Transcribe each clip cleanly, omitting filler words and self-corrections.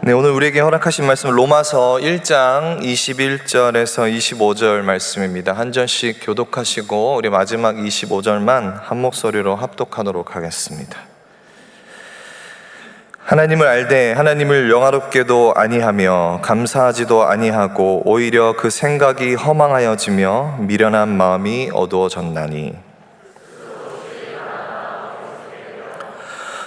네, 오늘 우리에게 허락하신 말씀은 로마서 1장 21절에서 25절 말씀입니다. 한 절씩 교독하시고 우리 마지막 25절만 한 목소리로 합독하도록 하겠습니다. 하나님을 알되 하나님을 영화롭게도 아니하며 감사하지도 아니하고 오히려 그 생각이 허망하여지며 미련한 마음이 어두워졌나니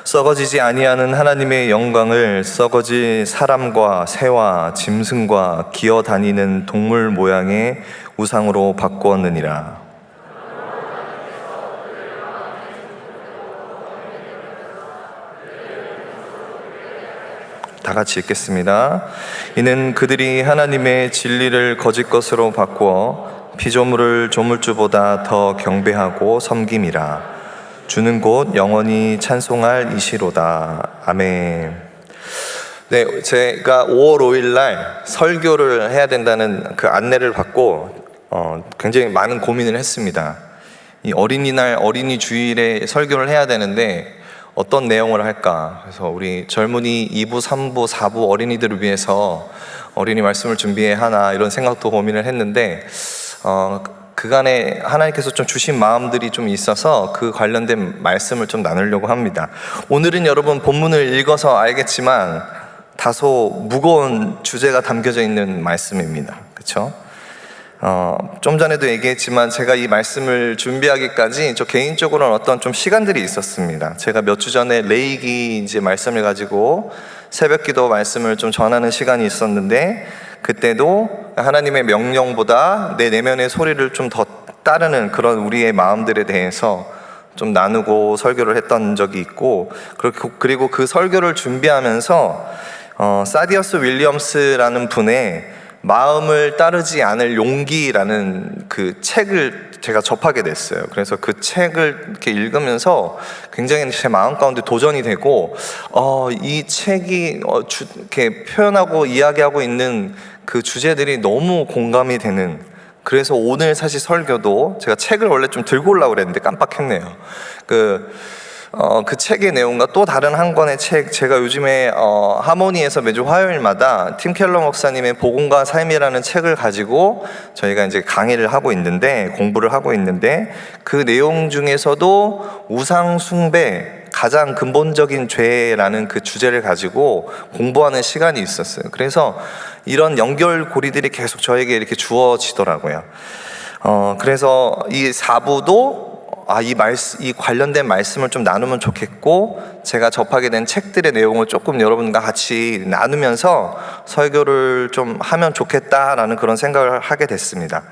썩어지지 아니하는 하나님의 영광을 썩어질 사람과 새와 짐승과 기어다니는 동물 모양의 우상으로 바꾸었느니라. 다 같이 읽겠습니다. 이는 그들이 하나님의 진리를 거짓 것으로 바꾸어 피조물을 조물주보다 더 경배하고 섬김이라. 주는 곧 영원히 찬송할 이시로다. 아멘. 네, 제가 5월 5일 날 설교를 해야 된다는 그 안내를 받고 굉장히 많은 고민을 했습니다. 이 어린이날 어린이 주일에 설교를 해야 되는데 어떤 내용을 할까? 그래서 우리 젊은이 2부, 3부, 4부 어린이들을 위해서 어린이 말씀을 준비해야 하나 이런 생각도 고민을 했는데 그간에 하나님께서 좀 주신 마음들이 좀 있어서 그 관련된 말씀을 좀 나누려고 합니다. 오늘은 여러분 본문을 읽어서 알겠지만 다소 무거운 주제가 담겨져 있는 말씀입니다. 그렇죠? 좀 전에도 얘기했지만 제가 이 말씀을 준비하기까지 저 개인적으로는 어떤 좀 시간들이 있었습니다. 제가 몇 주 전에 레이기 이제 말씀을 가지고 새벽기도 말씀을 좀 전하는 시간이 있었는데 그때도 하나님의 명령보다 내 내면의 소리를 좀 더 따르는 그런 우리의 마음들에 대해서 좀 나누고 설교를 했던 적이 있고, 그리고 그 설교를 준비하면서 사디어스 윌리엄스라는 분의 마음을 따르지 않을 용기라는 그 책을 제가 접하게 됐어요. 그래서 그 책을 이렇게 읽으면서 굉장히 제 마음 가운데 도전이 되고, 이 책이 이렇게 표현하고 이야기하고 있는 그 주제들이 너무 공감이 되는. 그래서 오늘 사실 설교도 제가 책을 원래 좀 들고 오려고 그랬는데 깜빡했네요. 그 책의 내용과 또 다른 한 권의 책, 제가 요즘에 하모니에서 매주 화요일마다 팀 켈러 목사님의 복음과 삶이라는 책을 가지고 저희가 이제 강의를 하고 있는데, 공부를 하고 있는데, 그 내용 중에서도 우상 숭배, 가장 근본적인 죄라는 그 주제를 가지고 공부하는 시간이 있었어요. 그래서 이런 연결고리들이 계속 저에게 이렇게 주어지더라고요. 그래서 이 4부도 이 관련된 말씀을 좀 나누면 좋겠고, 제가 접하게 된 책들의 내용을 조금 여러분과 같이 나누면서 설교를 좀 하면 좋겠다라는 그런 생각을 하게 됐습니다.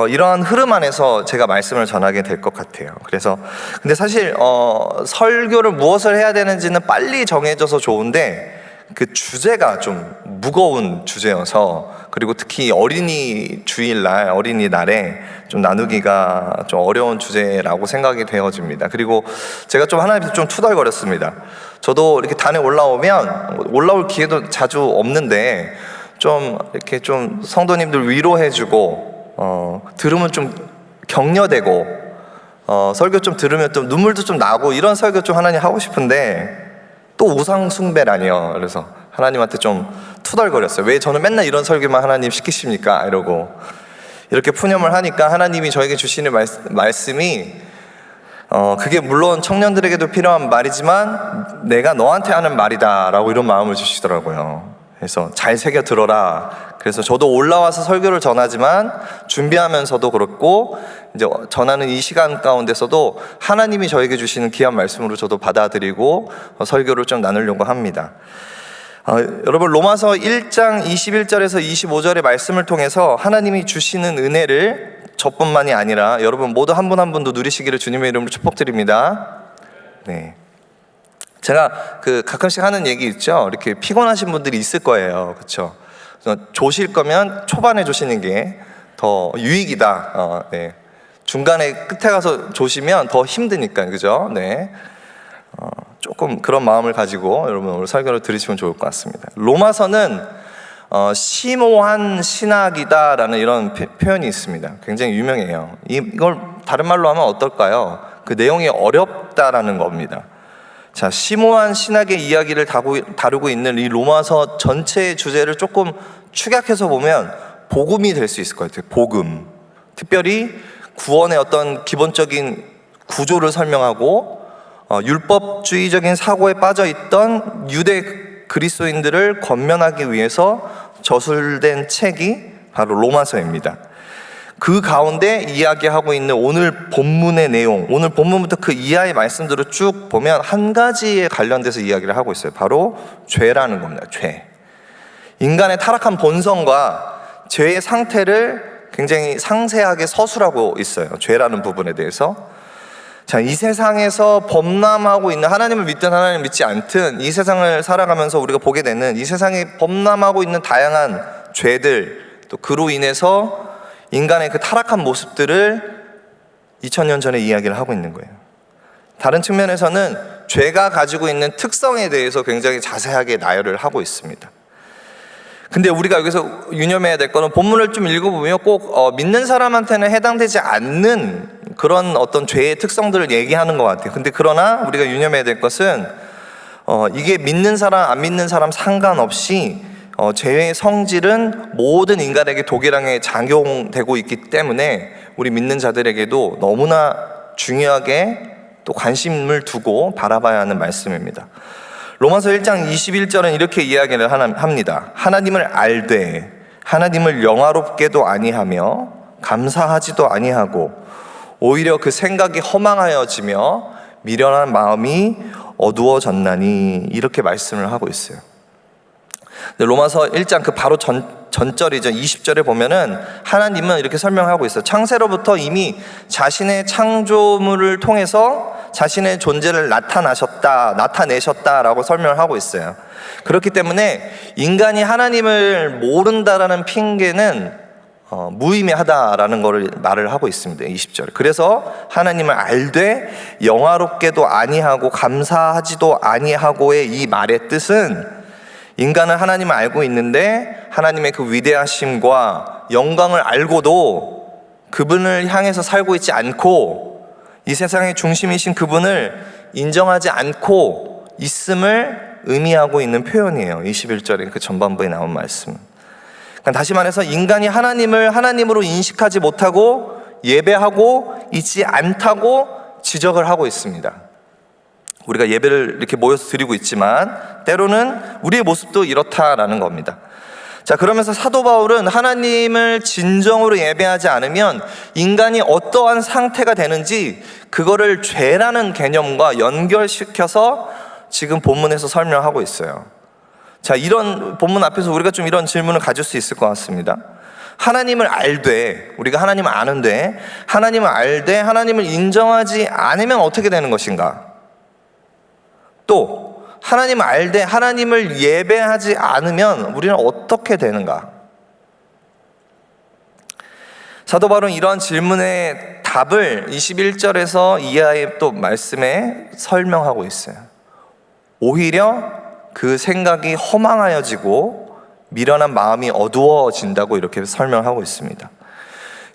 이러한 흐름 안에서 제가 말씀을 전하게 될 것 같아요. 그래서 근데 사실 설교를 무엇을 해야 되는지는 빨리 정해져서 좋은데 그 주제가 좀 무거운 주제여서, 그리고 특히 어린이 주일날, 어린이날에 좀 나누기가 좀 어려운 주제라고 생각이 되어집니다. 그리고 제가 좀 하나님께서 좀 투덜거렸습니다. 저도 이렇게 단에 올라올 기회도 자주 없는데 좀 이렇게 좀 성도님들 위로해주고 들으면 좀 격려되고 설교 좀 들으면 좀 눈물도 좀 나고 이런 설교 좀 하나님 하고 싶은데 또 우상 숭배라니요. 그래서 하나님한테 좀 투덜거렸어요. 왜 저는 맨날 이런 설교만 하나님 시키십니까? 이러고 이렇게 푸념을 하니까 하나님이 저에게 주시는 말씀이 그게 물론 청년들에게도 필요한 말이지만 내가 너한테 하는 말이다 라고 이런 마음을 주시더라고요. 그래서 잘 새겨 들어라. 그래서 저도 올라와서 설교를 전하지만 준비하면서도 그렇고 이제 전하는 이 시간 가운데서도 하나님이 저에게 주시는 귀한 말씀으로 저도 받아들이고 설교를 좀 나누려고 합니다. 여러분, 로마서 1장 21절에서 25절의 말씀을 통해서 하나님이 주시는 은혜를 저뿐만이 아니라 여러분 모두 한 분 한 분도 누리시기를 주님의 이름으로 축복드립니다. 네. 제가 가끔씩 하는 얘기 있죠. 이렇게 피곤하신 분들이 있을 거예요. 그렇죠? 조실 거면 초반에 조시는 게 더 유익이다. 네. 중간에 끝에 가서 조시면 더 힘드니까, 그죠? 네. 조금 그런 마음을 가지고 여러분 오늘 설교를 들으시면 좋을 것 같습니다. 로마서는 심오한 신학이다라는 이런 표현이 있습니다. 굉장히 유명해요. 이걸 다른 말로 하면 어떨까요? 그 내용이 어렵다라는 겁니다. 자, 심오한 신학의 이야기를 다루고 있는 이 로마서 전체의 주제를 조금 축약해서 보면 복음이 될 수 있을 것 같아요. 복음. 특별히 구원의 어떤 기본적인 구조를 설명하고 율법주의적인 사고에 빠져있던 유대 그리스도인들을 권면하기 위해서 저술된 책이 바로 로마서입니다. 그 가운데 이야기하고 있는 오늘 본문의 내용, 오늘 본문부터 그 이하의 말씀들을 쭉 보면 한 가지에 관련돼서 이야기를 하고 있어요. 바로 죄라는 겁니다. 죄. 인간의 타락한 본성과 죄의 상태를 굉장히 상세하게 서술하고 있어요. 죄라는 부분에 대해서. 자, 이 세상에서 범람하고 있는, 하나님을 믿든 하나님을 믿지 않든 이 세상을 살아가면서 우리가 보게 되는 이 세상에 범람하고 있는 다양한 죄들, 또 그로 인해서 인간의 그 타락한 모습들을 2000년 전에 이야기를 하고 있는 거예요. 다른 측면에서는 죄가 가지고 있는 특성에 대해서 굉장히 자세하게 나열을 하고 있습니다. 근데 우리가 여기서 유념해야 될 거는 본문을 좀 읽어보면 꼭 믿는 사람한테는 해당되지 않는 그런 어떤 죄의 특성들을 얘기하는 것 같아요. 근데 그러나 우리가 유념해야 될 것은 이게 믿는 사람 안 믿는 사람 상관없이 죄의 성질은 모든 인간에게 동일하게 작용되고 있기 때문에 우리 믿는 자들에게도 너무나 중요하게 또 관심을 두고 바라봐야 하는 말씀입니다. 로마서 1장 21절은 이렇게 이야기를 합니다. 하나님을 알되 하나님을 영화롭게도 아니하며 감사하지도 아니하고 오히려 그 생각이 허망하여지며 미련한 마음이 어두워졌나니, 이렇게 말씀을 하고 있어요. 로마서 1장 그 바로 전절이죠. 20절에 보면은 하나님은 이렇게 설명하고 있어요. 창세로부터 이미 자신의 창조물을 통해서 자신의 존재를 나타내셨다라고 설명을 하고 있어요. 그렇기 때문에 인간이 하나님을 모른다라는 핑계는 무의미하다라는 것을 말을 하고 있습니다. 20절. 그래서 하나님을 알되 영화롭게도 아니하고 감사하지도 아니하고의 이 말의 뜻은, 인간은 하나님을 알고 있는데 하나님의 그 위대하심과 영광을 알고도 그분을 향해서 살고 있지 않고 이 세상의 중심이신 그분을 인정하지 않고 있음을 의미하고 있는 표현이에요. 21절의 그 전반부에 나온 말씀. 그러니까 다시 말해서 인간이 하나님을 하나님으로 인식하지 못하고 예배하고 있지 않다고 지적을 하고 있습니다. 우리가 예배를 이렇게 모여서 드리고 있지만 때로는 우리의 모습도 이렇다라는 겁니다. 자, 그러면서 사도 바울은 하나님을 진정으로 예배하지 않으면 인간이 어떠한 상태가 되는지 그거를 죄라는 개념과 연결시켜서 지금 본문에서 설명하고 있어요. 자, 이런 본문 앞에서 우리가 좀 이런 질문을 가질 수 있을 것 같습니다. 하나님을 알되, 우리가 하나님을 아는데 하나님을 알되 하나님을 인정하지 않으면 어떻게 되는 것인가? 또 하나님을 알되 하나님을 예배하지 않으면 우리는 어떻게 되는가? 사도 바울은 이러한 질문의 답을 21절에서 이하의 또 말씀에 설명하고 있어요. 오히려 그 생각이 허망하여지고 미련한 마음이 어두워진다고 이렇게 설명하고 있습니다.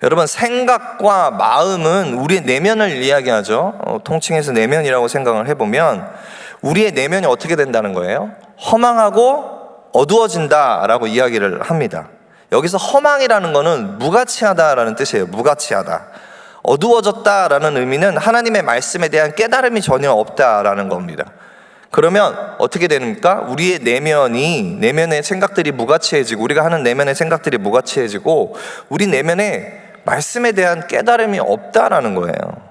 여러분, 생각과 마음은 우리의 내면을 이야기하죠. 통칭해서 내면이라고 생각을 해보면 우리의 내면이 어떻게 된다는 거예요? 허망하고 어두워진다라고 이야기를 합니다. 여기서 허망이라는 거는 무가치하다라는 뜻이에요. 무가치하다. 어두워졌다라는 의미는 하나님의 말씀에 대한 깨달음이 전혀 없다라는 겁니다. 그러면 어떻게 됩니까? 우리의 내면의 생각들이 무가치해지고, 우리가 하는 내면의 생각들이 무가치해지고 우리 내면에 말씀에 대한 깨달음이 없다라는 거예요.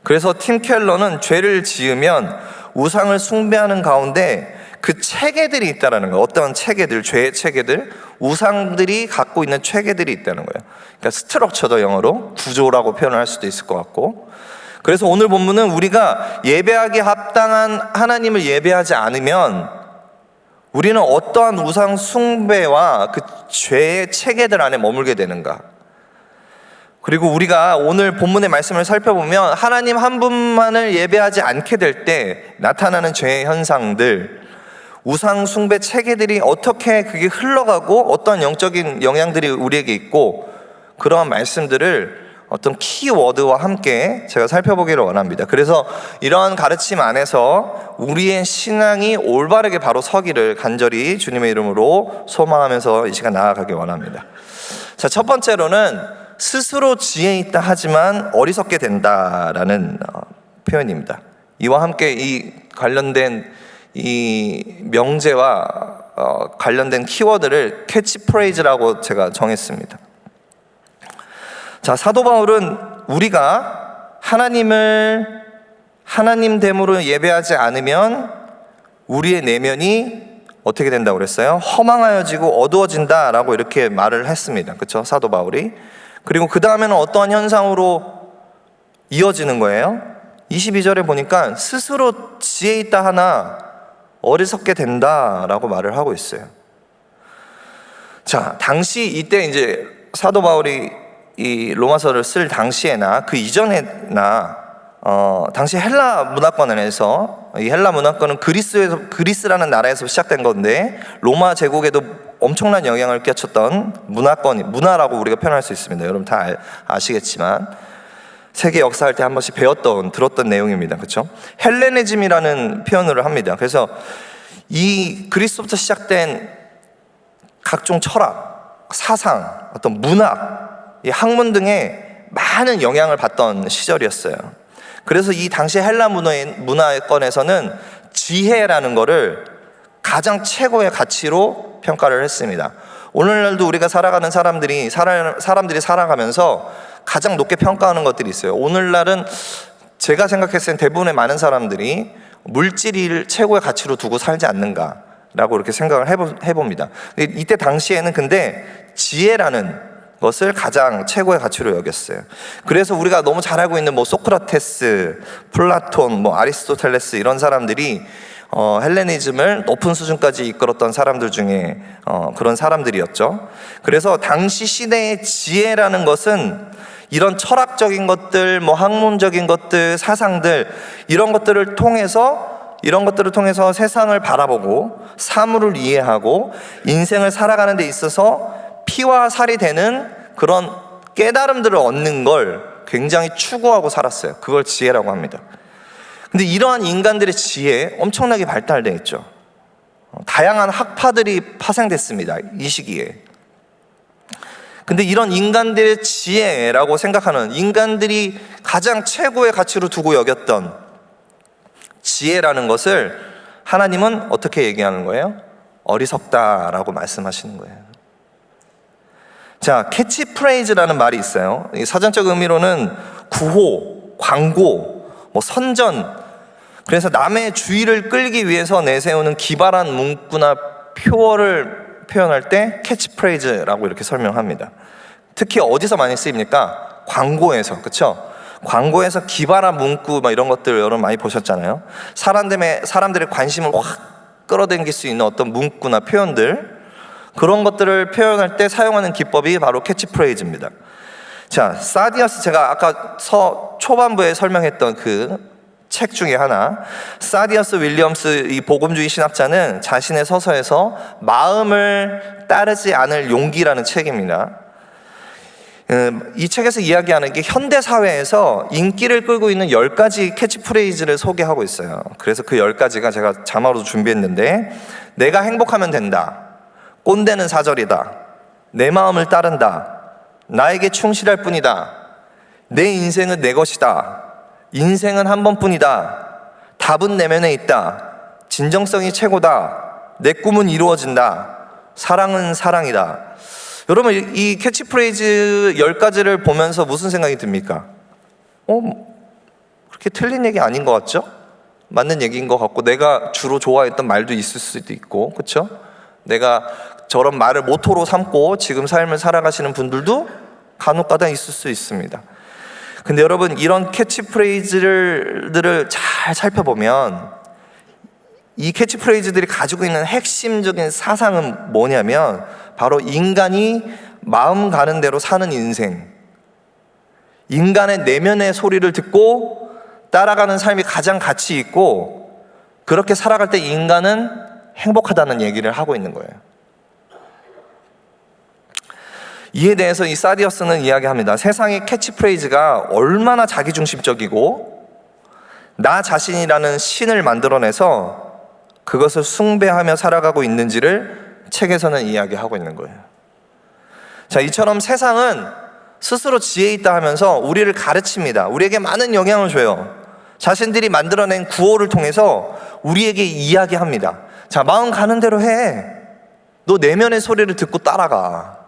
그래서 팀 켈러는 죄를 지으면 우상을 숭배하는 가운데 그 체계들이 있다는 거예요. 어떤 체계들, 죄의 체계들, 우상들이 갖고 있는 체계들이 있다는 거예요. 그러니까 스트럭처도 영어로 구조라고 표현을 할 수도 있을 것 같고, 그래서 오늘 본문은 우리가 예배하기에 합당한 하나님을 예배하지 않으면 우리는 어떠한 우상 숭배와 그 죄의 체계들 안에 머물게 되는가? 그리고 우리가 오늘 본문의 말씀을 살펴보면 하나님 한 분만을 예배하지 않게 될 때 나타나는 죄의 현상들, 우상 숭배 체계들이 어떻게 그게 흘러가고 어떤 영적인 영향들이 우리에게 있고, 그러한 말씀들을 어떤 키워드와 함께 제가 살펴보기를 원합니다. 그래서 이러한 가르침 안에서 우리의 신앙이 올바르게 바로 서기를 간절히 주님의 이름으로 소망하면서 이 시간 나아가길 원합니다. 자, 첫 번째로는 스스로 지혜 있다 하지만 어리석게 된다라는 표현입니다. 이와 함께 이 관련된 이 명제와 관련된 키워드를 캐치프레이즈라고 제가 정했습니다. 자, 사도 바울은 우리가 하나님을 하나님됨으로 예배하지 않으면 우리의 내면이 어떻게 된다고 그랬어요? 허망하여지고 어두워진다라고 이렇게 말을 했습니다. 그렇죠? 사도 바울이. 그리고 그 다음에는 어떠한 현상으로 이어지는 거예요? 22절에 보니까 스스로 지혜 있다 하나 어리석게 된다라고 말을 하고 있어요. 자, 당시 이때 이제 사도 바울이 이 로마서를 쓸 당시에나 그 이전에나 당시 헬라 문화권에서, 이 헬라 문화권은 그리스라는 나라에서 시작된 건데 로마 제국에도 엄청난 영향을 끼쳤던 문화라고 우리가 표현할 수 있습니다. 여러분 다 아시겠지만 세계 역사할 때 한 번씩 들었던 내용입니다. 그렇죠? 헬레니즘이라는 표현을 합니다. 그래서 이 그리스부터 시작된 각종 철학, 사상, 어떤 문학, 이 학문 등에 많은 영향을 받던 시절이었어요. 그래서 이 당시 헬라 문화권에서는 지혜라는 거를 가장 최고의 가치로 평가를 했습니다. 오늘날도 우리가 살아가는 사람들이 살아가면서 가장 높게 평가하는 것들이 있어요. 오늘날은 제가 생각했을 때 대부분의 많은 사람들이 물질을 최고의 가치로 두고 살지 않는가라고 이렇게 생각을 해봅니다. 이때 당시에는 근데 지혜라는 것을 가장 최고의 가치로 여겼어요. 그래서 우리가 너무 잘 알고 있는 소크라테스, 플라톤, 아리스토텔레스 이런 사람들이 헬레니즘을 높은 수준까지 이끌었던 사람들 중에 그런 사람들이었죠. 그래서 당시 시대의 지혜라는 것은 이런 철학적인 것들, 학문적인 것들, 사상들 이런 것들을 통해서 세상을 바라보고 사물을 이해하고 인생을 살아가는 데 있어서 피와 살이 되는 그런 깨달음들을 얻는 걸 굉장히 추구하고 살았어요. 그걸 지혜라고 합니다. 근데 이러한 인간들의 지혜 엄청나게 발달되어 있죠. 다양한 학파들이 파생됐습니다. 이 시기에. 근데 이런 인간들의 지혜라고 생각하는, 인간들이 가장 최고의 가치로 두고 여겼던 지혜라는 것을 하나님은 어떻게 얘기하는 거예요? 어리석다라고 말씀하시는 거예요. 자, 캐치프레이즈라는 말이 있어요. 이 사전적 의미로는 구호, 광고, 선전, 그래서 남의 주의를 끌기 위해서 내세우는 기발한 문구나 표어를 표현할 때 캐치프레이즈라고 이렇게 설명합니다. 특히 어디서 많이 쓰입니까? 광고에서, 그렇죠? 광고에서 기발한 문구 이런 것들 여러분 많이 보셨잖아요. 사람들의 관심을 확 끌어당길 수 있는 어떤 문구나 표현들, 그런 것들을 표현할 때 사용하는 기법이 바로 캐치프레이즈입니다. 자, 사디어스, 제가 아까 초반부에 설명했던 그 책 중에 하나, 사디어스 윌리엄스 이 복음주의 신학자는 자신의 서서에서 마음을 따르지 않을 용기라는 책입니다. 이 책에서 이야기하는 게 현대 사회에서 인기를 끌고 있는 10가지 캐치프레이즈를 소개하고 있어요. 그래서 그 10가지가 제가 자막으로 준비했는데, 내가 행복하면 된다, 꼰대는 사절이다, 내 마음을 따른다, 나에게 충실할 뿐이다, 내 인생은 내 것이다, 인생은 한 번뿐이다, 답은 내면에 있다, 진정성이 최고다, 내 꿈은 이루어진다, 사랑은 사랑이다. 여러분, 이 캐치프레이즈 10가지를 보면서 무슨 생각이 듭니까? 그렇게 틀린 얘기 아닌 것 같죠? 맞는 얘기인 것 같고, 내가 주로 좋아했던 말도 있을 수도 있고, 그렇죠? 내가 저런 말을 모토로 삼고 지금 삶을 살아가시는 분들도 간혹가다 있을 수 있습니다. 근데 여러분, 이런 캐치프레이즈들을 잘 살펴보면 이 캐치프레이즈들이 가지고 있는 핵심적인 사상은 뭐냐면 바로 인간이 마음 가는 대로 사는 인생, 인간의 내면의 소리를 듣고 따라가는 삶이 가장 가치 있고, 그렇게 살아갈 때 인간은 행복하다는 얘기를 하고 있는 거예요. 이에 대해서 이 사디어스는 이야기합니다. 세상의 캐치프레이즈가 얼마나 자기중심적이고 나 자신이라는 신을 만들어내서 그것을 숭배하며 살아가고 있는지를 책에서는 이야기하고 있는 거예요. 자, 이처럼 세상은 스스로 지혜 있다 하면서 우리를 가르칩니다. 우리에게 많은 영향을 줘요. 자신들이 만들어낸 구호를 통해서 우리에게 이야기합니다. 자, 마음 가는 대로 해. 너 내면의 소리를 듣고 따라가.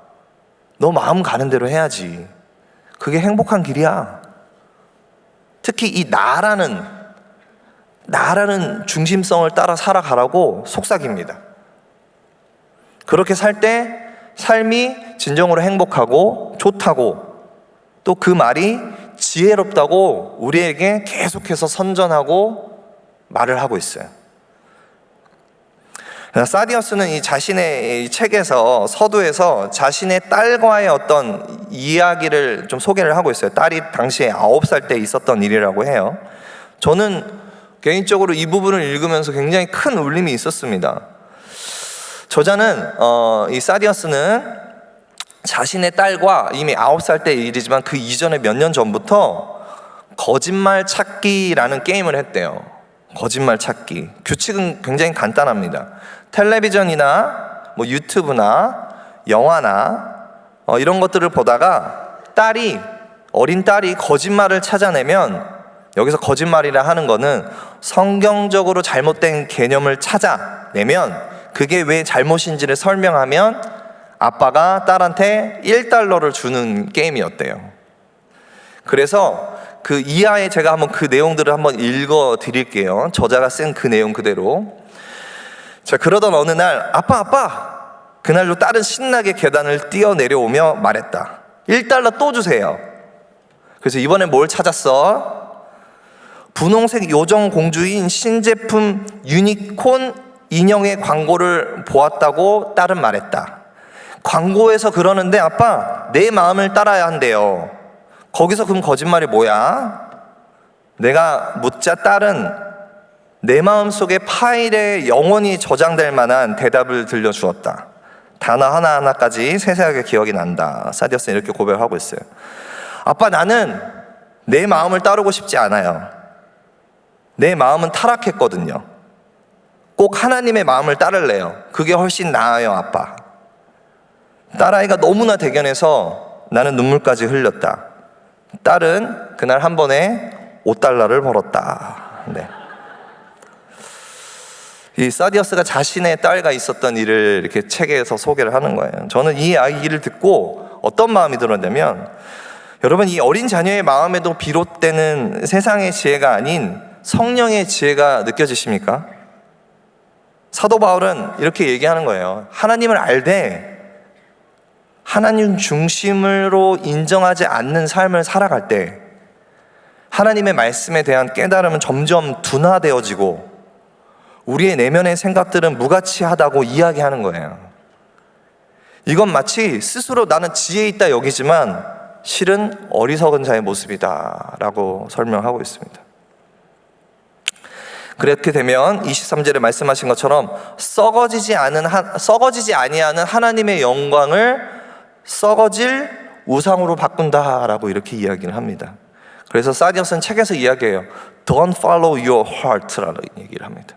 너 마음 가는 대로 해야지. 그게 행복한 길이야. 특히 이 나라는 중심성을 따라 살아가라고 속삭입니다. 그렇게 살 때 삶이 진정으로 행복하고 좋다고, 또 그 말이 지혜롭다고 우리에게 계속해서 선전하고 말을 하고 있어요. 사디어스는 이 자신의 이 책에서, 서두에서 자신의 딸과의 어떤 이야기를 좀 소개를 하고 있어요. 딸이 당시에 9살 때 있었던 일이라고 해요. 저는 개인적으로 이 부분을 읽으면서 굉장히 큰 울림이 있었습니다. 저자는 이 사디어스는 자신의 딸과 이미 9살 때 일이지만 그 이전에 몇 년 전부터 거짓말 찾기라는 게임을 했대요. 거짓말 찾기. 규칙은 굉장히 간단합니다. 텔레비전이나 뭐 유튜브나 영화나 이런 것들을 보다가 어린 딸이 거짓말을 찾아내면, 여기서 거짓말이라 하는 거는 성경적으로 잘못된 개념을 찾아내면 그게 왜 잘못인지를 설명하면 아빠가 딸한테 $1를 주는 게임이었대요. 그래서 그 이하에 제가 한번 그 내용들을 한번 읽어 드릴게요. 저자가 쓴 그 내용 그대로. 자, 그러던 어느 날 아빠! 그날로 딸은 신나게 계단을 뛰어 내려오며 말했다. $1 또 주세요. 그래서 이번엔 뭘 찾았어? 분홍색 요정 공주인 신제품 유니콘 인형의 광고를 보았다고 딸은 말했다. 광고에서 그러는데 아빠, 내 마음을 따라야 한대요. 거기서 그럼 거짓말이 뭐야? 내가 묻자 딸은 내 마음속에 파일에 영원히 저장될 만한 대답을 들려주었다. 단어 하나하나까지 세세하게 기억이 난다. 사디어스는 이렇게 고백하고 있어요. 아빠, 나는 내 마음을 따르고 싶지 않아요. 내 마음은 타락했거든요. 꼭 하나님의 마음을 따를래요. 그게 훨씬 나아요, 아빠. 딸아이가 너무나 대견해서 나는 눈물까지 흘렸다. 딸은 그날 한 번에 $5를 벌었다. 네. 이 사디어스가 자신의 딸과 있었던 일을 이렇게 책에서 소개를 하는 거예요. 저는 이 이야기를 듣고 어떤 마음이 들었냐면, 여러분, 이 어린 자녀의 마음에도 비롯되는 세상의 지혜가 아닌 성령의 지혜가 느껴지십니까? 사도 바울은 이렇게 얘기하는 거예요. 하나님을 알되 하나님 중심으로 인정하지 않는 삶을 살아갈 때 하나님의 말씀에 대한 깨달음은 점점 둔화되어지고 우리의 내면의 생각들은 무가치하다고 이야기하는 거예요. 이건 마치 스스로 나는 지혜 있다 여기지만 실은 어리석은 자의 모습이다 라고 설명하고 있습니다. 그렇게 되면 23절에 말씀하신 것처럼 썩어지지 아니하는 하나님의 영광을 썩어질 우상으로 바꾼다라고 이렇게 이야기를 합니다. 그래서 사디어스는 책에서 이야기해요. Don't follow your heart라는 얘기를 합니다.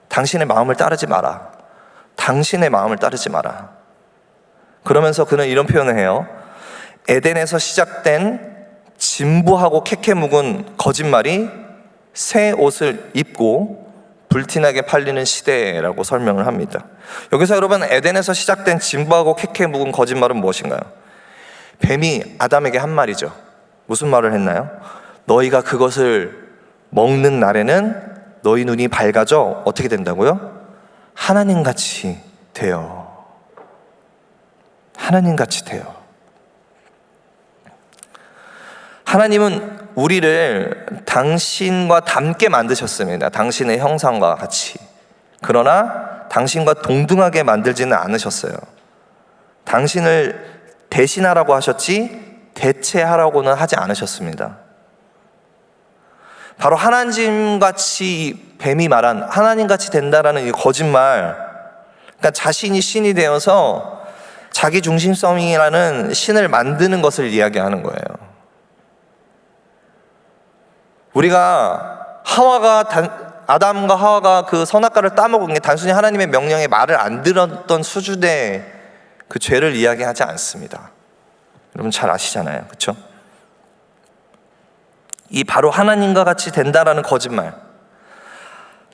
당신의 마음을 따르지 마라. 당신의 마음을 따르지 마라. 그러면서 그는 이런 표현을 해요. 에덴에서 시작된 진부하고 캐캐 묵은 거짓말이 새 옷을 입고 불티나게 팔리는 시대라고 설명을 합니다. 여기서 여러분, 에덴에서 시작된 진부하고 캐캐 묵은 거짓말은 무엇인가요? 뱀이 아담에게 한 말이죠. 무슨 말을 했나요? 너희가 그것을 먹는 날에는 너희 눈이 밝아져 어떻게 된다고요? 하나님같이 돼요. 하나님같이 돼요. 하나님은 우리를 당신과 닮게 만드셨습니다. 당신의 형상과 같이. 그러나 당신과 동등하게 만들지는 않으셨어요. 당신을 대신하라고 하셨지 대체하라고는 하지 않으셨습니다. 바로 하나님같이, 뱀이 말한 하나님같이 된다라는 이 거짓말, 그러니까 자신이 신이 되어서 자기 중심성이라는 신을 만드는 것을 이야기하는 거예요. 우리가 아담과 하와가 그 선악과를 따먹은 게 단순히 하나님의 명령에 말을 안 들었던 수준의 그 죄를 이야기하지 않습니다. 여러분 잘 아시잖아요, 그렇죠? 이 바로 하나님과 같이 된다라는 거짓말,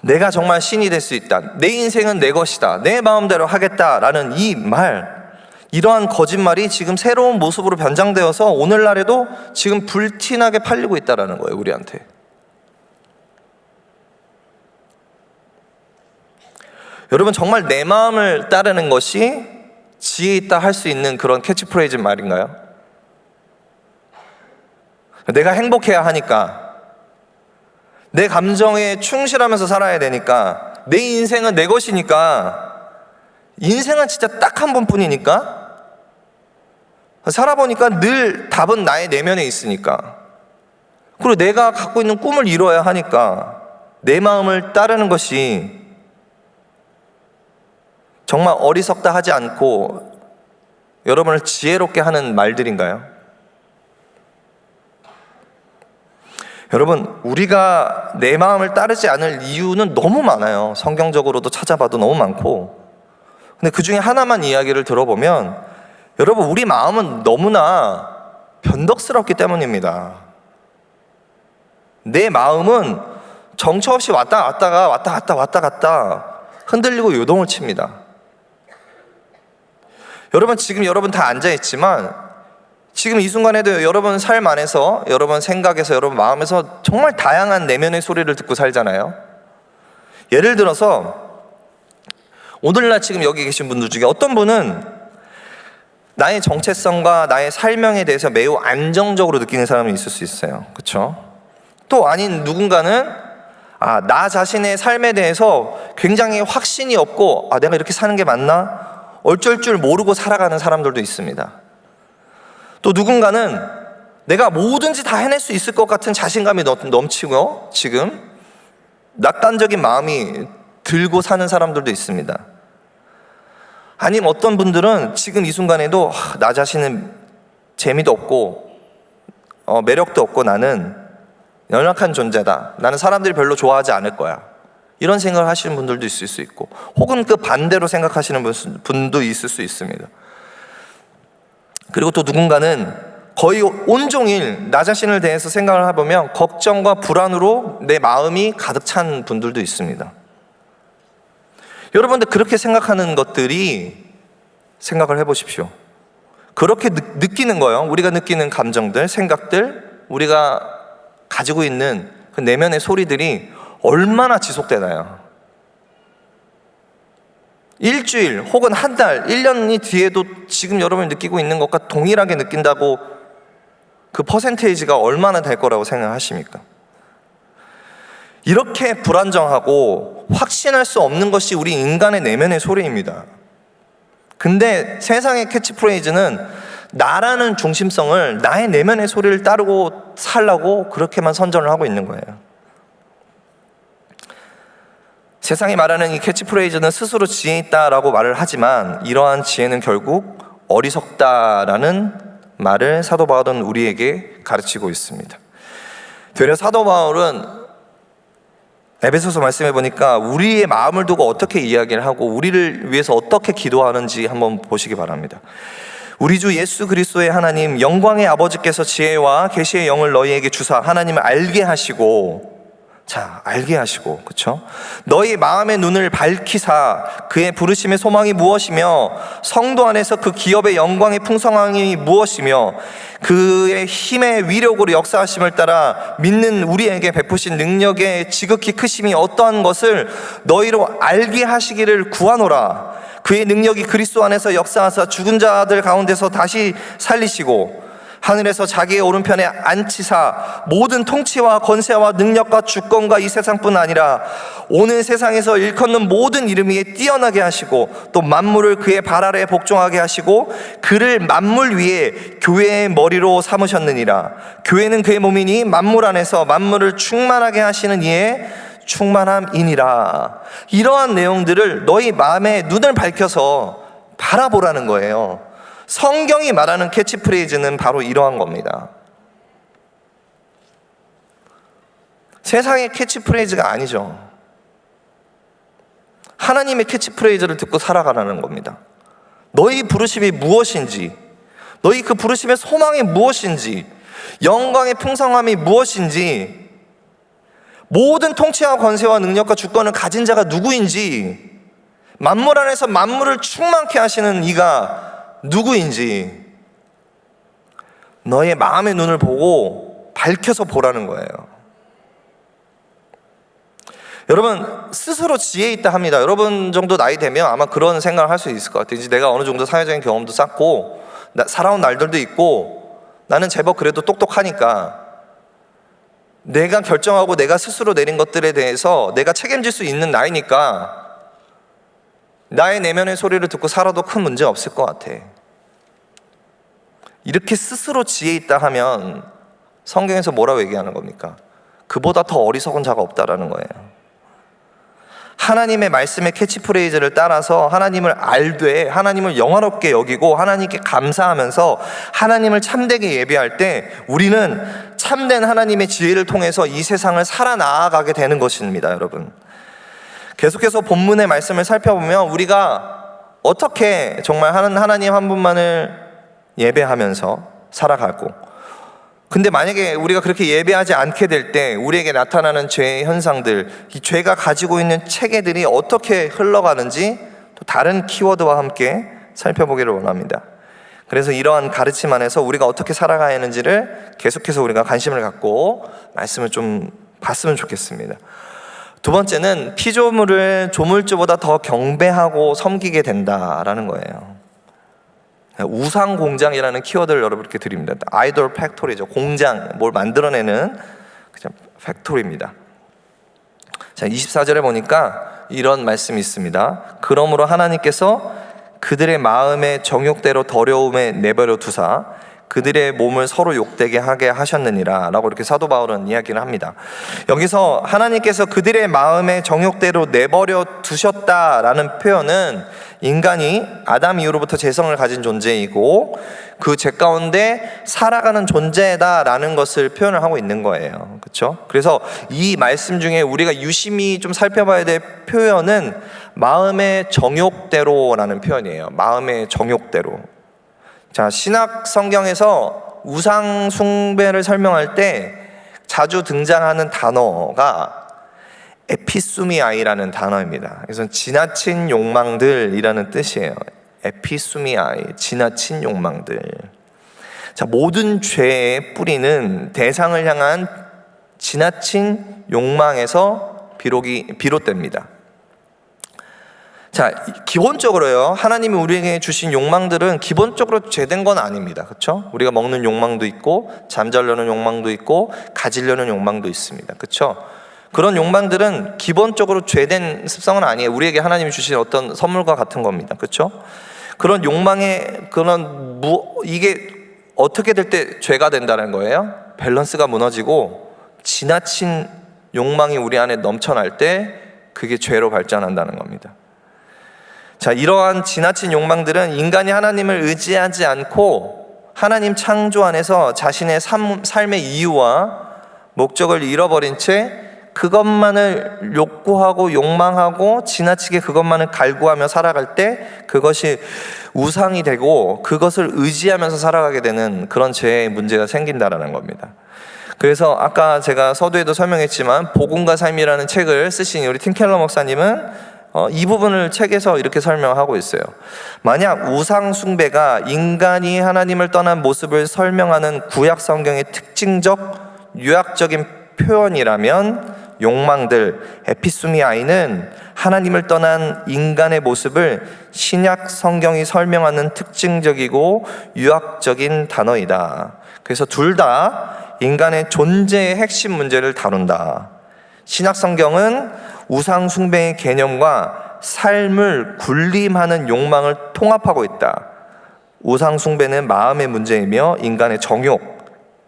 내가 정말 신이 될 수 있다, 내 인생은 내 것이다, 내 마음대로 하겠다라는 이 말, 이러한 거짓말이 지금 새로운 모습으로 변장되어서 오늘날에도 지금 불티나게 팔리고 있다는 거예요, 우리한테. 여러분, 정말 내 마음을 따르는 것이 지혜 있다 할 수 있는 그런 캐치프레이즈 말인가요? 내가 행복해야 하니까, 내 감정에 충실하면서 살아야 되니까, 내 인생은 내 것이니까, 인생은 진짜 딱 한 번뿐이니까, 살아보니까 늘 답은 나의 내면에 있으니까, 그리고 내가 갖고 있는 꿈을 이뤄야 하니까 내 마음을 따르는 것이 정말 어리석다 하지 않고 여러분을 지혜롭게 하는 말들인가요? 여러분, 우리가 내 마음을 따르지 않을 이유는 너무 많아요. 성경적으로도 찾아봐도 너무 많고. 근데 그 중에 하나만 이야기를 들어보면, 여러분, 우리 마음은 너무나 변덕스럽기 때문입니다. 내 마음은 정처 없이 왔다 갔다 흔들리고 요동을 칩니다. 여러분, 지금 여러분 다 앉아있지만 지금 이 순간에도 여러분 삶 안에서, 여러분 생각에서, 여러분 마음에서 정말 다양한 내면의 소리를 듣고 살잖아요. 예를 들어서 오늘날 지금 여기 계신 분들 중에 어떤 분은 나의 정체성과 나의 삶명에 대해서 매우 안정적으로 느끼는 사람이 있을 수 있어요. 그렇죠? 또 아닌 누군가는 나 자신의 삶에 대해서 굉장히 확신이 없고 내가 이렇게 사는 게 맞나? 어쩔 줄 모르고 살아가는 사람들도 있습니다. 또 누군가는 내가 뭐든지 다 해낼 수 있을 것 같은 자신감이 넘치고 지금 낙관적인 마음이 들고 사는 사람들도 있습니다. 아니면 어떤 분들은 지금 이 순간에도 나 자신은 재미도 없고 매력도 없고 나는 연약한 존재다, 나는 사람들이 별로 좋아하지 않을 거야, 이런 생각을 하시는 분들도 있을 수 있고, 혹은 그 반대로 생각하시는 분도 있을 수 있습니다. 그리고 또 누군가는 거의 온종일 나 자신을 대해서 생각을 해보면 걱정과 불안으로 내 마음이 가득 찬 분들도 있습니다. 여러분들, 그렇게 생각하는 것들이, 생각을 해보십시오. 그렇게 느끼는 거예요. 우리가 느끼는 감정들, 생각들, 우리가 가지고 있는 그 내면의 소리들이 얼마나 지속되나요? 일주일 혹은 한 달, 1년이 뒤에도 지금 여러분이 느끼고 있는 것과 동일하게 느낀다고 그 퍼센테이지가 얼마나 될 거라고 생각하십니까? 이렇게 불안정하고 확신할 수 없는 것이 우리 인간의 내면의 소리입니다. 근데 세상의 캐치프레이즈는 나라는 중심성을, 나의 내면의 소리를 따르고 살라고 그렇게만 선전을 하고 있는 거예요. 세상이 말하는 이 캐치프레이즈는 스스로 지혜 있다라고 말을 하지만 이러한 지혜는 결국 어리석다라는 말을 사도 바울은 우리에게 가르치고 있습니다. 되려 사도 바울은 에베소서 말씀해 보니까 우리의 마음을 두고 어떻게 이야기를 하고 우리를 위해서 어떻게 기도하는지 한번 보시기 바랍니다. 우리 주 예수 그리스도의 하나님, 영광의 아버지께서 지혜와 계시의 영을 너희에게 주사 하나님을 알게 하시고, 알게 하시고, 그렇죠? 너희 마음의 눈을 밝히사 그의 부르심의 소망이 무엇이며 성도 안에서 그 기업의 영광의 풍성함이 무엇이며 그의 힘의 위력으로 역사하심을 따라 믿는 우리에게 베푸신 능력의 지극히 크심이 어떠한 것을 너희로 알게 하시기를 구하노라. 그의 능력이 그리스도 안에서 역사하사 죽은 자들 가운데서 다시 살리시고 하늘에서 자기의 오른편에 앉히사 모든 통치와 권세와 능력과 주권과 이 세상뿐 아니라 오늘 세상에서 일컫는 모든 이름 위에 뛰어나게 하시고 또 만물을 그의 발 아래 복종하게 하시고 그를 만물 위에 교회의 머리로 삼으셨느니라. 교회는 그의 몸이니 만물 안에서 만물을 충만하게 하시는 이의 충만함이니라. 이러한 내용들을 너희 마음의 눈을 밝혀서 바라보라는 거예요. 성경이 말하는 캐치프레이즈는 바로 이러한 겁니다. 세상의 캐치프레이즈가 아니죠. 하나님의 캐치프레이즈를 듣고 살아가라는 겁니다. 너희 부르심이 무엇인지, 너희 그 부르심의 소망이 무엇인지, 영광의 풍성함이 무엇인지, 모든 통치와 권세와 능력과 주권을 가진 자가 누구인지, 만물 안에서 만물을 충만케 하시는 이가 누구인지 너의 마음의 눈을 보고 밝혀서 보라는 거예요. 여러분, 스스로 지혜 있다 합니다. 여러분 정도 나이 되면 아마 그런 생각을 할 수 있을 것 같아요. 이제 내가 어느 정도 사회적인 경험도 쌓고 살아온 날들도 있고 나는 제법 그래도 똑똑하니까 내가 결정하고 내가 스스로 내린 것들에 대해서 내가 책임질 수 있는 나이니까 나의 내면의 소리를 듣고 살아도 큰 문제 없을 것 같아. 이렇게 스스로 지혜 있다 하면 성경에서 뭐라고 얘기하는 겁니까? 그보다 더 어리석은 자가 없다라는 거예요. 하나님의 말씀의 캐치프레이즈를 따라서 하나님을 알되 하나님을 영화롭게 여기고 하나님께 감사하면서 하나님을 참되게 예배할 때 우리는 참된 하나님의 지혜를 통해서 이 세상을 살아나가게 되는 것입니다, 여러분. 계속해서 본문의 말씀을 살펴보면 우리가 어떻게 정말 하나님 한 분만을 예배하면서 살아가고, 근데 만약에 우리가 그렇게 예배하지 않게 될 때 우리에게 나타나는 죄의 현상들, 이 죄가 가지고 있는 체계들이 어떻게 흘러가는지 또 다른 키워드와 함께 살펴보기를 원합니다. 그래서 이러한 가르침 안에서 우리가 어떻게 살아가야 하는지를 계속해서 우리가 관심을 갖고 말씀을 좀 봤으면 좋겠습니다. 두 번째는 피조물을 조물주보다 더 경배하고 섬기게 된다라는 거예요. 우상 공장이라는 키워드를 여러분께 드립니다. 아이돌 팩토리죠. 공장, 뭘 만들어내는 그냥 팩토리입니다. 자, 24절에 보니까 이런 말씀이 있습니다. 그러므로 하나님께서 그들의 마음의 정욕대로 더러움에 내버려 두사 그들의 몸을 서로 욕되게 하게 하셨느니라 라고 이렇게 사도 바울은 이야기를 합니다. 여기서 하나님께서 그들의 마음의 정욕대로 내버려 두셨다라는 표현은 인간이 아담 이후로부터 재성을 가진 존재이고 그 죄 가운데 살아가는 존재다라는 것을 표현을 하고 있는 거예요. 그렇죠? 그래서 이 말씀 중에 우리가 유심히 좀 살펴봐야 될 표현은 마음의 정욕대로라는 표현이에요. 마음의 정욕대로. 자, 신약 성경에서 우상 숭배를 설명할 때 자주 등장하는 단어가 에피수미아이라는 단어입니다. 그래서 지나친 욕망들이라는 뜻이에요. 에피수미아이, 지나친 욕망들. 자, 모든 죄의 뿌리는 대상을 향한 지나친 욕망에서 비롯됩니다. 자, 기본적으로요, 하나님이 우리에게 주신 욕망들은 기본적으로 죄된 건 아닙니다. 그렇죠? 우리가 먹는 욕망도 있고 잠자려는 욕망도 있고 가지려는 욕망도 있습니다. 그렇죠? 그런 욕망들은 기본적으로 죄된 습성은 아니에요. 우리에게 하나님이 주신 어떤 선물과 같은 겁니다. 그렇죠? 그런 욕망의 이게 어떻게 될 때 죄가 된다는 거예요? 밸런스가 무너지고 지나친 욕망이 우리 안에 넘쳐날 때 그게 죄로 발전한다는 겁니다. 자, 이러한 지나친 욕망들은 인간이 하나님을 의지하지 않고 하나님 창조 안에서 자신의 삶의 이유와 목적을 잃어버린 채 그것만을 욕구하고 욕망하고 지나치게 그것만을 갈구하며 살아갈 때 그것이 우상이 되고 그것을 의지하면서 살아가게 되는 그런 죄의 문제가 생긴다라는 겁니다. 그래서 아까 제가 서두에도 설명했지만 복음과 삶이라는 책을 쓰신 우리 팀 켈러 목사님은 이 부분을 책에서 이렇게 설명하고 있어요. 만약 우상 숭배가 인간이 하나님을 떠난 모습을 설명하는 구약 성경의 특징적 유학적인 표현이라면 욕망들, 에피수미아이는 하나님을 떠난 인간의 모습을 신약 성경이 설명하는 특징적이고 유학적인 단어이다. 그래서 둘 다 인간의 존재의 핵심 문제를 다룬다. 신약 성경은 우상 숭배의 개념과 삶을 군림하는 욕망을 통합하고 있다. 우상 숭배는 마음의 문제이며 인간의 정욕,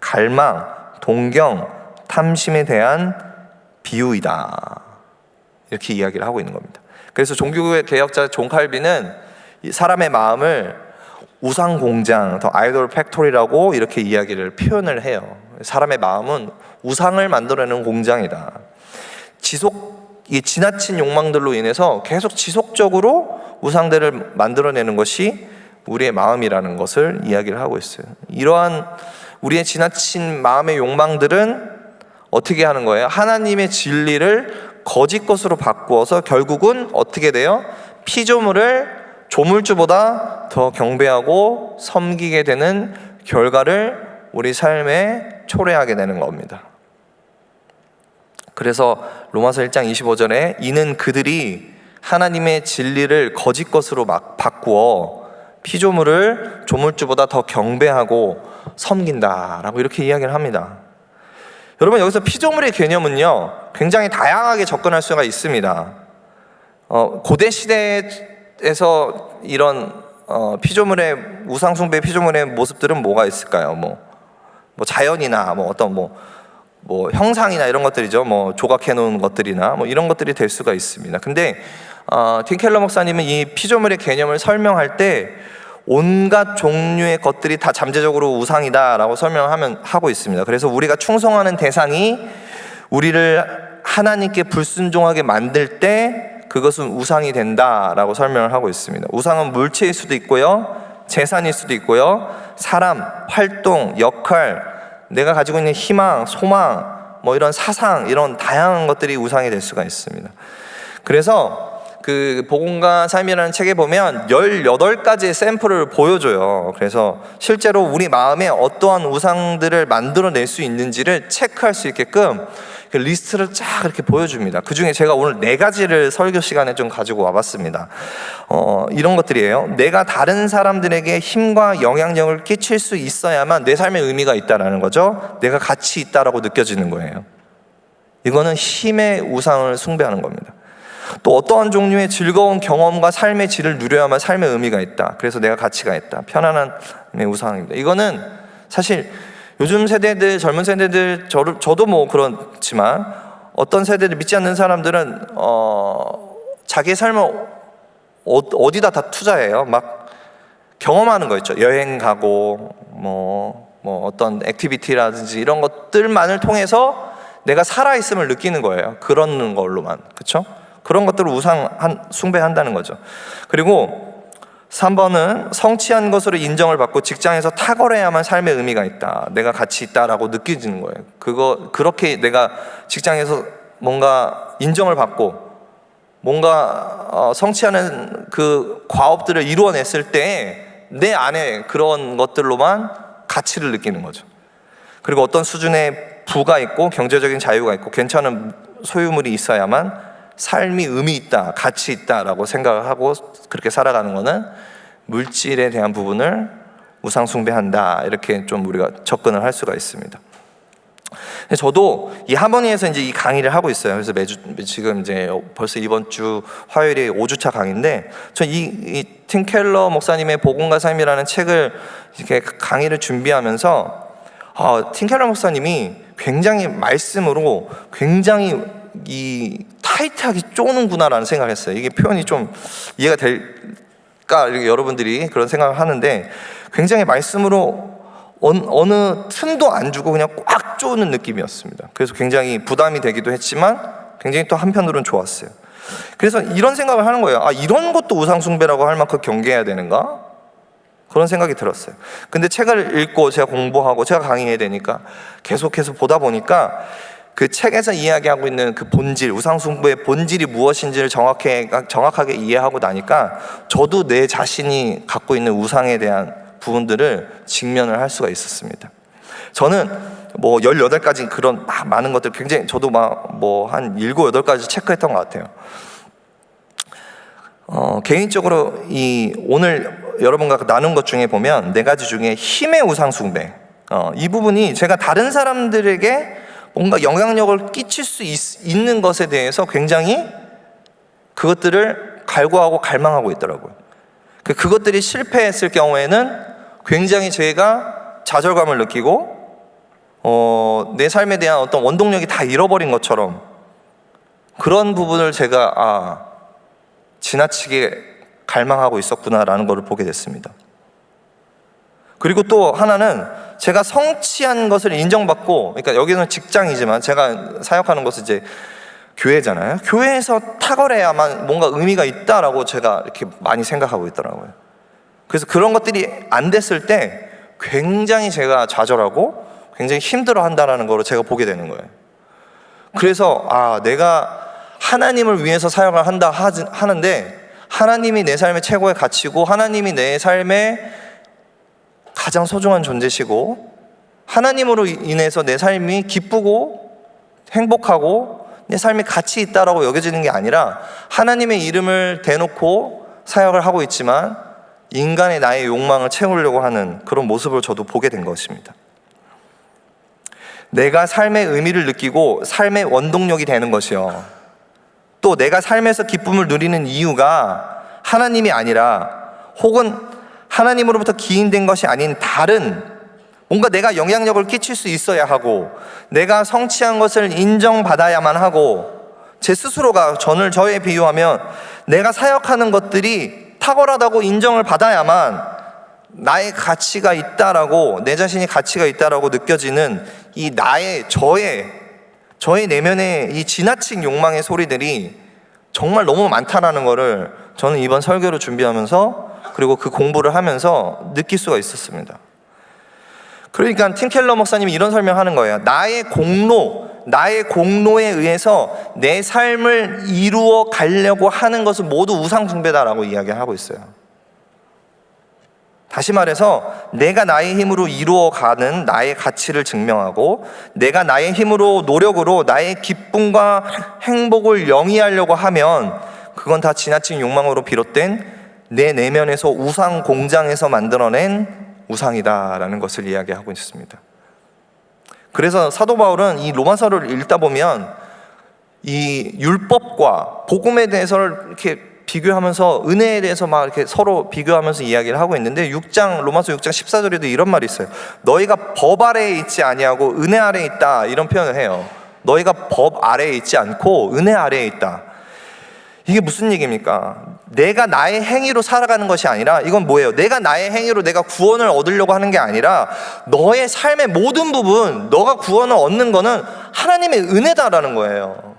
갈망, 동경, 탐심에 대한 비유이다. 이렇게 이야기를 하고 있는 겁니다. 그래서 종교개혁자 존 칼빈은 사람의 마음을 우상 공장, 더 아이돌 팩토리라고 이렇게 이야기를 표현을 해요. 사람의 마음은 우상을 만들어내는 공장이다. 이 지나친 욕망들로 인해서 계속 지속적으로 우상들을 만들어내는 것이 우리의 마음이라는 것을 이야기를 하고 있어요. 이러한 우리의 지나친 마음의 욕망들은 어떻게 하는 거예요? 하나님의 진리를 거짓 것으로 바꾸어서 결국은 어떻게 돼요? 피조물을 조물주보다 더 경배하고 섬기게 되는 결과를 우리 삶에 초래하게 되는 겁니다. 그래서 로마서 1장 25절에 이는 그들이 하나님의 진리를 거짓 것으로 바꾸어 피조물을 조물주보다 더 경배하고 섬긴다라고 이렇게 이야기를 합니다. 여러분, 여기서 피조물의 개념은요 굉장히 다양하게 접근할 수가 있습니다. 고대 시대에서 이런 피조물의 우상 숭배 피조물의 모습들은 뭐가 있을까요? 뭐 자연이나 어떤 형상이나 이런 것들이죠. 조각해 놓은 것들이나 이런 것들이 될 수가 있습니다. 근데 팀 켈러 목사님은 이 피조물의 개념을 설명할 때 온갖 종류의 것들이 다 잠재적으로 우상이다라고 하고 있습니다. 그래서 우리가 충성하는 대상이 우리를 하나님께 불순종하게 만들 때 그것은 우상이 된다라고 설명을 하고 있습니다. 우상은 물체일 수도 있고요, 재산일 수도 있고요, 사람, 활동, 역할, 내가 가지고 있는 희망, 소망, 이런 사상, 이런 다양한 것들이 우상이 될 수가 있습니다. 그래서 그 복음과 삶이라는 책에 보면 18가지의 샘플을 보여줘요. 그래서 실제로 우리 마음에 어떠한 우상들을 만들어낼 수 있는지를 체크할 수 있게끔 그 리스트를 쫙 이렇게 보여줍니다. 그 중에 제가 오늘 4가지를 설교 시간에 좀 가지고 와봤습니다. 이런 것들이에요. 내가 다른 사람들에게 힘과 영향력을 끼칠 수 있어야만 내 삶에 의미가 있다라는 거죠. 내가 가치 있다라고 느껴지는 거예요. 이거는 힘의 우상을 숭배하는 겁니다. 또 어떠한 종류의 즐거운 경험과 삶의 질을 누려야만 삶의 의미가 있다. 그래서 내가 가치가 있다. 편안함의 우상입니다. 이거는 사실 요즘 세대들, 젊은 세대들, 저도 그렇지만 어떤 세대들 믿지 않는 사람들은 자기의 삶을 어디다 다 투자해요. 막 경험하는 거 있죠. 여행 가고 어떤 액티비티라든지 이런 것들만을 통해서 내가 살아있음을 느끼는 거예요. 그런 걸로만. 그렇죠? 그런 것들을 숭배한다는 거죠. 그리고 3번은 성취한 것으로 인정을 받고 직장에서 탁월해야만 삶의 의미가 있다. 내가 가치 있다라고 느껴지는 거예요. 그렇게 내가 직장에서 뭔가 인정을 받고 뭔가 성취하는 그 과업들을 이루어냈을 때 내 안에 그런 것들로만 가치를 느끼는 거죠. 그리고 어떤 수준의 부가 있고 경제적인 자유가 있고 괜찮은 소유물이 있어야만 삶이 의미 있다, 가치 있다라고 생각을 하고 그렇게 살아가는 거는 물질에 대한 부분을 우상 숭배한다, 이렇게 좀 우리가 접근을 할 수가 있습니다. 저도 이 하모니에서 이제 이 강의를 하고 있어요. 그래서 지금 이제 벌써 이번 주 화요일이 5주차 강의인데, 저 이 팀 켈러 목사님의 복음과 삶이라는 책을 이렇게 강의를 준비하면서 팀 켈러 목사님이 굉장히 말씀으로 굉장히 이 타이트하게 쪼는구나라는 생각을 했어요. 이게 표현이 좀 이해가 될까? 이렇게 여러분들이 그런 생각을 하는데, 굉장히 말씀으로 어느 틈도 안 주고 그냥 꽉 쪼는 느낌이었습니다. 그래서 굉장히 부담이 되기도 했지만 굉장히 또 한편으로는 좋았어요. 그래서 이런 생각을 하는 거예요. 이런 것도 우상숭배라고 할 만큼 경계해야 되는가? 그런 생각이 들었어요. 근데 책을 읽고 제가 공부하고 제가 강의해야 되니까 계속해서 보다 보니까 그 책에서 이야기하고 있는 그 본질, 우상숭배의 본질이 무엇인지를 정확하게 이해하고 나니까 저도 내 자신이 갖고 있는 우상에 대한 부분들을 직면을 할 수가 있었습니다. 저는 18가지 그런 많은 것들 굉장히 저도 한 7, 8가지 체크했던 것 같아요. 개인적으로 오늘 여러분과 나눈 것 중에 보면 4가지 중에 힘의 우상숭배, 이 부분이 제가 다른 사람들에게 뭔가 영향력을 끼칠 수 있는 것에 대해서 굉장히 그것들을 갈구하고 갈망하고 있더라고요. 그것들이 실패했을 경우에는 굉장히 제가 좌절감을 느끼고 내 삶에 대한 어떤 원동력이 다 잃어버린 것처럼, 그런 부분을 제가 지나치게 갈망하고 있었구나라는 것을 보게 됐습니다. 그리고 또 하나는 제가 성취한 것을 인정받고, 그러니까 여기는 직장이지만 제가 사역하는 것은 이제 교회잖아요. 교회에서 탁월해야만 뭔가 의미가 있다라고 제가 이렇게 많이 생각하고 있더라고요. 그래서 그런 것들이 안 됐을 때 굉장히 제가 좌절하고 굉장히 힘들어 한다라는 걸 제가 보게 되는 거예요. 그래서 내가 하나님을 위해서 사역을 한다 하는데 하나님이 내 삶의 최고의 가치고 하나님이 내 삶의 가장 소중한 존재시고 하나님으로 인해서 내 삶이 기쁘고 행복하고 내 삶이 가치 있다라고 여겨지는 게 아니라 하나님의 이름을 대놓고 사역을 하고 있지만 인간의 나의 욕망을 채우려고 하는 그런 모습을 저도 보게 된 것입니다. 내가 삶의 의미를 느끼고 삶의 원동력이 되는 것이요, 또 내가 삶에서 기쁨을 누리는 이유가 하나님이 아니라 혹은 하나님으로부터 기인된 것이 아닌 다른 뭔가 내가 영향력을 끼칠 수 있어야 하고 내가 성취한 것을 인정받아야만 하고 제 스스로가 저에 비유하면 내가 사역하는 것들이 탁월하다고 인정을 받아야만 나의 가치가 있다라고, 내 자신이 가치가 있다라고 느껴지는 이 저의 내면의 이 지나친 욕망의 소리들이 정말 너무 많다라는 거를 저는 이번 설교를 준비하면서 그리고 그 공부를 하면서 느낄 수가 있었습니다. 그러니까 팀 켈러 목사님이 이런 설명하는 거예요. 나의 공로에 의해서 내 삶을 이루어 가려고 하는 것은 모두 우상 숭배다라고 이야기하고 있어요. 다시 말해서 내가 나의 힘으로 이루어가는 나의 가치를 증명하고 내가 나의 힘으로 노력으로 나의 기쁨과 행복을 영위하려고 하면 그건 다 지나친 욕망으로 비롯된 내 내면에서 우상 공장에서 만들어낸 우상이다라는 것을 이야기하고 있습니다. 그래서 사도 바울은 이 로마서를 읽다 보면 이 율법과 복음에 대해서를 이렇게 비교하면서 은혜에 대해서 막 이렇게 서로 비교하면서 이야기를 하고 있는데 로마서 6장 14절에도 이런 말이 있어요. 너희가 법 아래에 있지 아니하고 은혜 아래에 있다, 이런 표현을 해요. 너희가 법 아래에 있지 않고 은혜 아래에 있다. 이게 무슨 얘기입니까? 내가 나의 행위로 살아가는 것이 아니라, 이건 뭐예요? 내가 나의 행위로 내가 구원을 얻으려고 하는 게 아니라 너의 삶의 모든 부분, 너가 구원을 얻는 거는 하나님의 은혜다라는 거예요.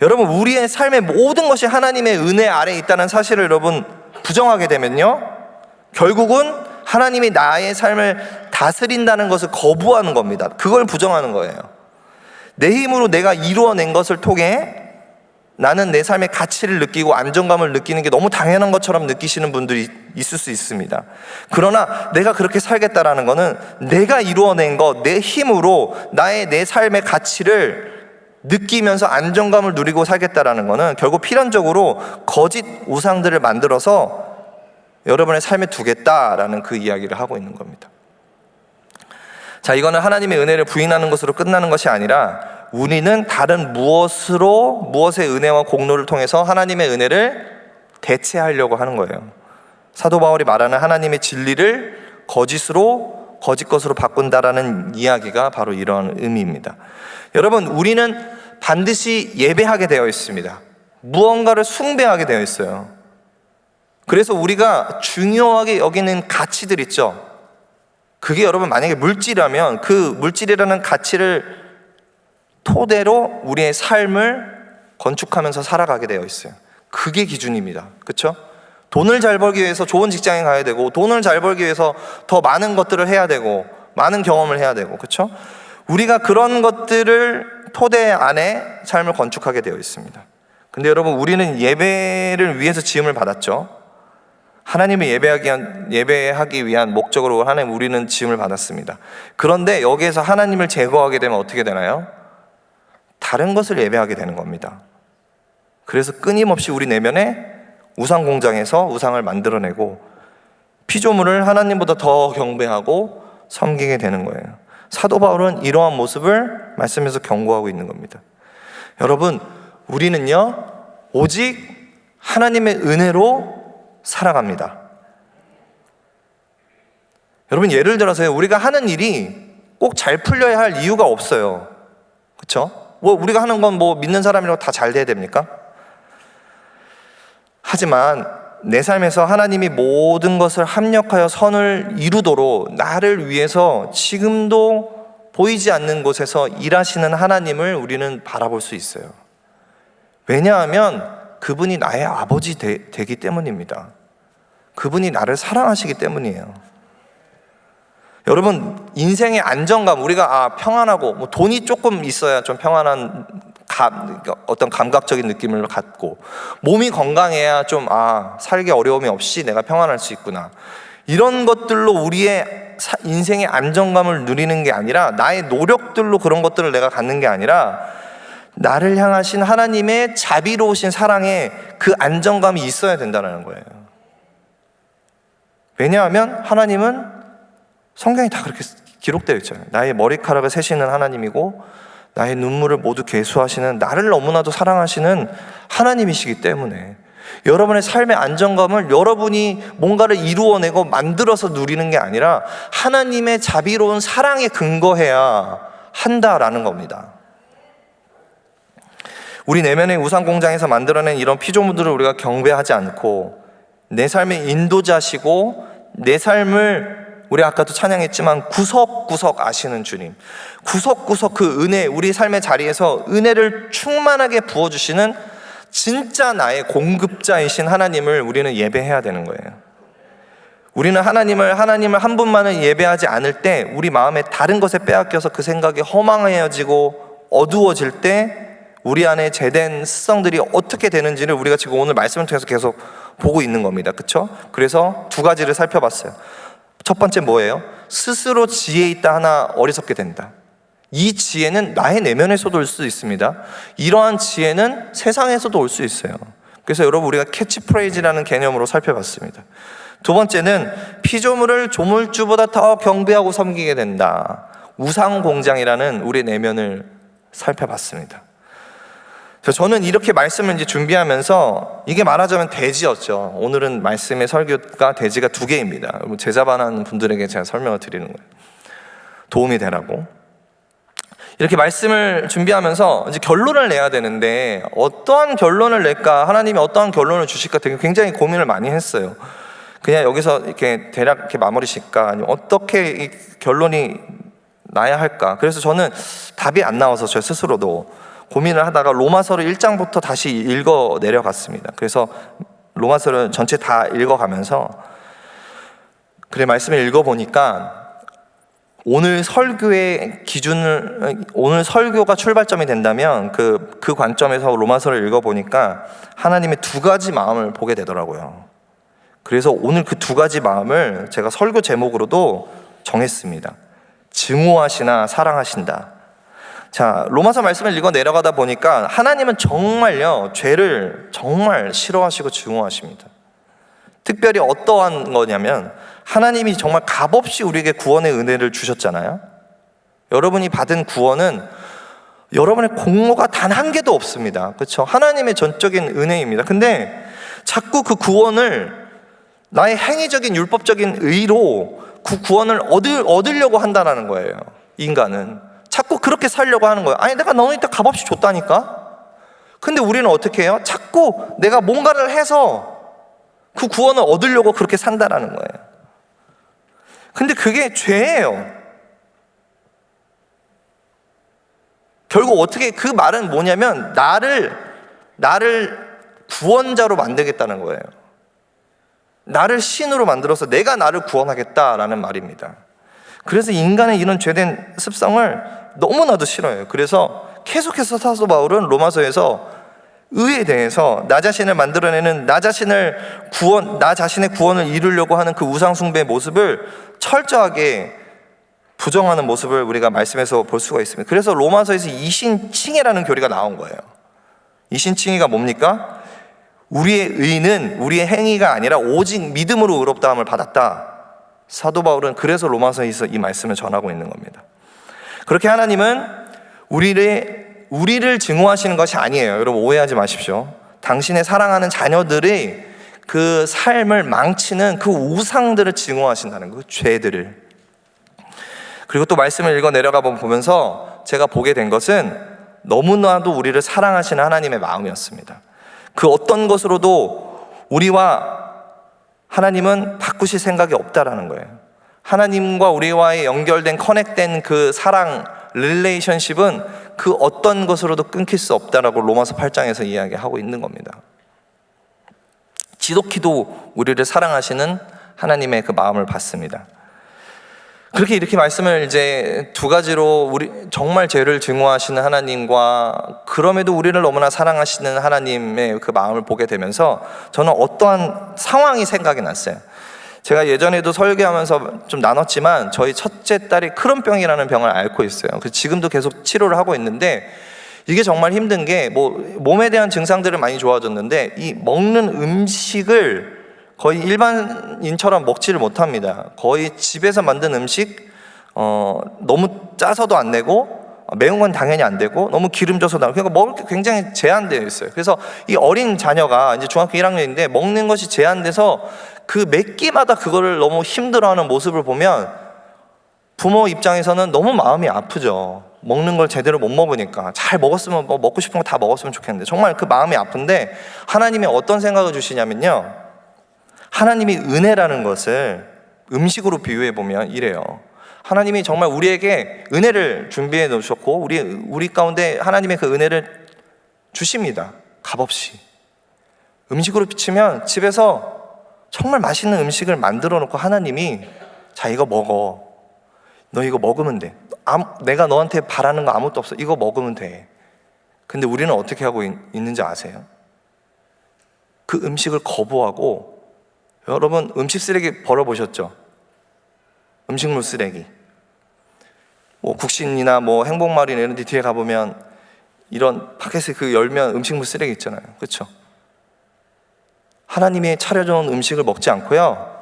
여러분, 우리의 삶의 모든 것이 하나님의 은혜 아래에 있다는 사실을 여러분 부정하게 되면요, 결국은 하나님이 나의 삶을 다스린다는 것을 거부하는 겁니다. 그걸 부정하는 거예요. 내 힘으로 내가 이루어낸 것을 통해 나는 내 삶의 가치를 느끼고 안정감을 느끼는 게 너무 당연한 것처럼 느끼시는 분들이 있을 수 있습니다. 그러나 내가 그렇게 살겠다라는 것은 내가 이루어낸 것, 내 힘으로 내 삶의 가치를 느끼면서 안정감을 누리고 살겠다라는 것은 결국 필연적으로 거짓 우상들을 만들어서 여러분의 삶에 두겠다라는 그 이야기를 하고 있는 겁니다. 자, 이거는 하나님의 은혜를 부인하는 것으로 끝나는 것이 아니라 우리는 다른 무엇의 은혜와 공로를 통해서 하나님의 은혜를 대체하려고 하는 거예요. 사도 바울이 말하는 하나님의 진리를 거짓 것으로 바꾼다라는 이야기가 바로 이런 의미입니다. 여러분, 우리는 반드시 예배하게 되어 있습니다. 무언가를 숭배하게 되어 있어요. 그래서 우리가 중요하게 여기는 가치들 있죠. 그게 여러분 만약에 물질이라면 그 물질이라는 가치를 토대로 우리의 삶을 건축하면서 살아가게 되어 있어요. 그게 기준입니다. 그렇죠? 돈을 잘 벌기 위해서 좋은 직장에 가야 되고, 돈을 잘 벌기 위해서 더 많은 것들을 해야 되고, 많은 경험을 해야 되고, 그렇죠? 우리가 그런 것들을 토대 안에 삶을 건축하게 되어 있습니다. 근데 여러분, 우리는 예배를 위해서 지음을 받았죠. 하나님을 예배하기 위한 목적으로 우리는 지음을 받았습니다. 그런데 여기에서 하나님을 제거하게 되면 어떻게 되나요? 다른 것을 예배하게 되는 겁니다. 그래서 끊임없이 우리 내면에 우상 공장에서 우상을 만들어내고 피조물을 하나님보다 더 경배하고 섬기게 되는 거예요. 사도 바울은 이러한 모습을 말씀에서 경고하고 있는 겁니다. 여러분, 우리는요 오직 하나님의 은혜로 살아갑니다. 여러분, 예를 들어서요, 우리가 하는 일이 꼭 잘 풀려야 할 이유가 없어요. 그렇죠? 우리가 하는 건 믿는 사람이라고 다 잘 돼야 됩니까? 하지만 내 삶에서 하나님이 모든 것을 합력하여 선을 이루도록 나를 위해서 지금도 보이지 않는 곳에서 일하시는 하나님을 우리는 바라볼 수 있어요. 왜냐하면 그분이 나의 아버지 되기 때문입니다. 그분이 나를 사랑하시기 때문이에요. 여러분, 인생의 안정감, 우리가 평안하고 돈이 조금 있어야 좀 평안한 어떤 감각적인 느낌을 갖고, 몸이 건강해야 좀 살기 어려움이 없이 내가 평안할 수 있구나, 이런 것들로 우리의 인생의 안정감을 누리는 게 아니라, 나의 노력들로 그런 것들을 내가 갖는 게 아니라, 나를 향하신 하나님의 자비로우신 사랑에 그 안정감이 있어야 된다는 거예요. 왜냐하면 하나님은 성경에 다 그렇게 기록되어 있잖아요. 나의 머리카락을 세시는 하나님이고 나의 눈물을 모두 계수하시는, 나를 너무나도 사랑하시는 하나님이시기 때문에 여러분의 삶의 안정감을 여러분이 뭔가를 이루어내고 만들어서 누리는 게 아니라 하나님의 자비로운 사랑에 근거해야 한다라는 겁니다. 우리 내면의 우상 공장에서 만들어낸 이런 피조물들을 우리가 경배하지 않고, 내 삶의 인도자시고 내 삶을, 우리 아까도 찬양했지만 구석구석 아시는 주님, 구석구석 그 은혜, 우리 삶의 자리에서 은혜를 충만하게 부어주시는 진짜 나의 공급자이신 하나님을 우리는 예배해야 되는 거예요. 우리는 하나님을 한 분만을 예배하지 않을 때 우리 마음에 다른 것에 빼앗겨서 그 생각이 허망해지고 어두워질 때 우리 안에 제된 습성들이 어떻게 되는지를 우리가 지금 오늘 말씀을 통해서 계속 보고 있는 겁니다. 그렇죠? 그래서 두 가지를 살펴봤어요. 첫 번째 뭐예요? 스스로 지혜 있다 하나 어리석게 된다. 이 지혜는 나의 내면에서도 올 수 있습니다. 이러한 지혜는 세상에서도 올 수 있어요. 그래서 여러분, 우리가 캐치프레이즈라는 개념으로 살펴봤습니다. 두 번째는 피조물을 조물주보다 더 경배하고 섬기게 된다. 우상공장이라는 우리 내면을 살펴봤습니다. 저는 이렇게 말씀을 이제 준비하면서, 이게 말하자면 대지였죠. 오늘은 말씀의 설교가 대지가 2개입니다. 제자반하는 분들에게 제가 설명을 드리는 거예요. 도움이 되라고. 이렇게 말씀을 준비하면서 이제 결론을 내야 되는데, 어떠한 결론을 낼까, 하나님이 어떠한 결론을 주실까 되게 굉장히 고민을 많이 했어요. 그냥 여기서 이렇게 대략 이렇게 마무리 질까, 아니면 어떻게 이 결론이 나야 할까. 그래서 저는 답이 안 나와서 저 스스로도 고민을 하다가 로마서를 1장부터 다시 읽어 내려갔습니다. 그래서 로마서를 전체 다 읽어가면서 그래 말씀을 읽어보니까 오늘 설교의 기준을, 오늘 설교가 출발점이 된다면 그 관점에서 로마서를 읽어보니까 하나님의 2가지 마음을 보게 되더라고요. 그래서 오늘 그 2가지 마음을 제가 설교 제목으로도 정했습니다. 증오하시나 사랑하신다. 자, 로마서 말씀을 읽어 내려가다 보니까 하나님은 정말요, 죄를 정말 싫어하시고 증오하십니다. 특별히 어떠한 거냐면, 하나님이 정말 값없이 우리에게 구원의 은혜를 주셨잖아요. 여러분이 받은 구원은 여러분의 공로가 단 한 개도 없습니다. 그렇죠? 하나님의 전적인 은혜입니다. 근데 자꾸 그 구원을 나의 행위적인 율법적인 의로 그 구원을 얻으려고 한다는 거예요. 인간은 자꾸 그렇게 살려고 하는 거예요. 아니, 내가 너는 이따 값없이 줬다니까. 근데 우리는 어떻게 해요? 자꾸 내가 뭔가를 해서 그 구원을 얻으려고 그렇게 산다라는 거예요. 근데 그게 죄예요. 결국 어떻게, 그 말은 뭐냐면 나를 구원자로 만들겠다는 거예요. 나를 신으로 만들어서 내가 나를 구원하겠다라는 말입니다. 그래서 인간의 이런 죄된 습성을 너무나도 싫어해요. 그래서 계속해서 사도 바울은 로마서에서 의에 대해서 나 자신을 만들어내는, 나 자신의 구원을 이루려고 하는 그 우상숭배의 모습을 철저하게 부정하는 모습을 우리가 말씀에서 볼 수가 있습니다. 그래서 로마서에서 이신칭의라는 교리가 나온 거예요. 이신칭의가 뭡니까? 우리의 의는 우리의 행위가 아니라 오직 믿음으로 의롭다함을 받았다. 사도 바울은 그래서 로마서에서 이 말씀을 전하고 있는 겁니다. 그렇게 하나님은 우리를 증오하시는 것이 아니에요. 여러분 오해하지 마십시오. 당신의 사랑하는 자녀들의 그 삶을 망치는 그 우상들을 증오하신다는 그 죄들을. 그리고 또 말씀을 읽어 내려가 보면서 제가 보게 된 것은 너무나도 우리를 사랑하시는 하나님의 마음이었습니다. 그 어떤 것으로도 우리와 하나님은 바꾸실 생각이 없다라는 거예요. 하나님과 우리와의 연결된 커넥된 그 사랑, 릴레이션십은 그 어떤 것으로도 끊길 수 없다라고 로마서 8장에서 이야기하고 있는 겁니다. 지독히도 우리를 사랑하시는 하나님의 그 마음을 받습니다. 그렇게 이렇게 말씀을 이제 두 가지로 우리 정말 죄를 증오하시는 하나님과 그럼에도 우리를 너무나 사랑하시는 하나님의 그 마음을 보게 되면서 저는 어떠한 상황이 생각이 났어요. 제가 예전에도 설교하면서 좀 나눴지만 저희 첫째 딸이 크론병이라는 병을 앓고 있어요. 그래서 지금도 계속 치료를 하고 있는데 이게 정말 힘든 게 몸에 대한 증상들은 많이 좋아졌는데 이 먹는 음식을 거의 일반인처럼 먹지를 못합니다. 거의 집에서 만든 음식 너무 짜서도 안 되고 매운 건 당연히 안 되고 너무 기름져서도 안 되고 그러니까 먹을 게 굉장히 제한되어 있어요. 그래서 이 어린 자녀가 이제 중학교 1학년인데 먹는 것이 제한돼서 그 몇 끼마다 그거를 너무 힘들어하는 모습을 보면 부모 입장에서는 너무 마음이 아프죠. 먹는 걸 제대로 못 먹으니까. 잘 먹었으면 먹고 싶은 거 다 먹었으면 좋겠는데 정말 그 마음이 아픈데 하나님이 어떤 생각을 주시냐면요, 하나님이 은혜라는 것을 음식으로 비유해 보면 이래요. 하나님이 정말 우리에게 은혜를 준비해 놓으셨고 우리 가운데 하나님의 그 은혜를 주십니다. 값없이. 음식으로 비치면 집에서 정말 맛있는 음식을 만들어 놓고 하나님이 자 이거 먹어. 너 이거 먹으면 돼. 내가 너한테 바라는 거 아무것도 없어. 이거 먹으면 돼. 근데 우리는 어떻게 하고 있는지 아세요? 그 음식을 거부하고, 여러분 음식 쓰레기 버려보셨죠? 음식물 쓰레기. 국신이나 행복마을이나 이런 데 뒤에 가보면 이런 팟캐스트 그 열면 음식물 쓰레기 있잖아요. 그렇죠? 하나님이 차려준 음식을 먹지 않고요,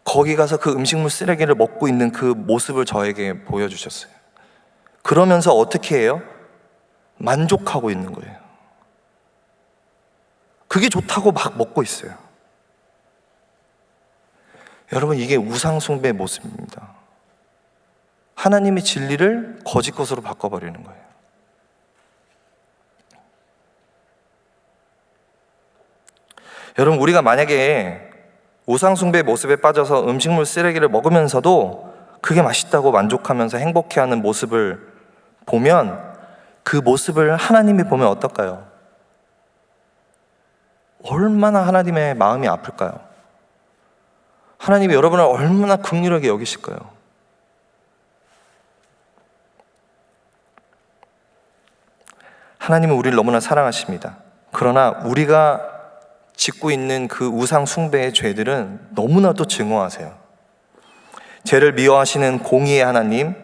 거기 가서 그 음식물 쓰레기를 먹고 있는 그 모습을 저에게 보여주셨어요. 그러면서 어떻게 해요? 만족하고 있는 거예요. 그게 좋다고 막 먹고 있어요. 여러분, 이게 우상숭배의 모습입니다. 하나님의 진리를 거짓 것으로 바꿔버리는 거예요. 여러분, 우리가 만약에 우상숭배의 모습에 빠져서 음식물 쓰레기를 먹으면서도 그게 맛있다고 만족하면서 행복해하는 모습을 보면 그 모습을 하나님이 보면 어떨까요? 얼마나 하나님의 마음이 아플까요? 하나님이 여러분을 얼마나 긍휼하게 여기실까요? 하나님은 우리를 너무나 사랑하십니다. 그러나 우리가 짓고 있는 그 우상 숭배의 죄들은 너무나도 증오하세요. 죄를 미워하시는 공의의 하나님,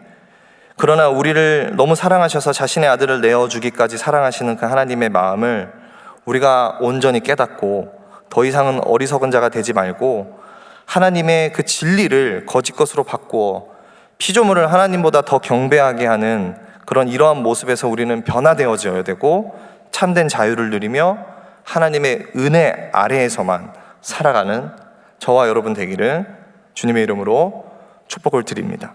그러나 우리를 너무 사랑하셔서 자신의 아들을 내어주기까지 사랑하시는 그 하나님의 마음을 우리가 온전히 깨닫고 더 이상은 어리석은 자가 되지 말고 하나님의 그 진리를 거짓 것으로 바꾸어 피조물을 하나님보다 더 경배하게 하는 그런 이러한 모습에서 우리는 변화되어져야 되고 참된 자유를 누리며 하나님의 은혜 아래에서만 살아가는 저와 여러분 되기를 주님의 이름으로 축복을 드립니다.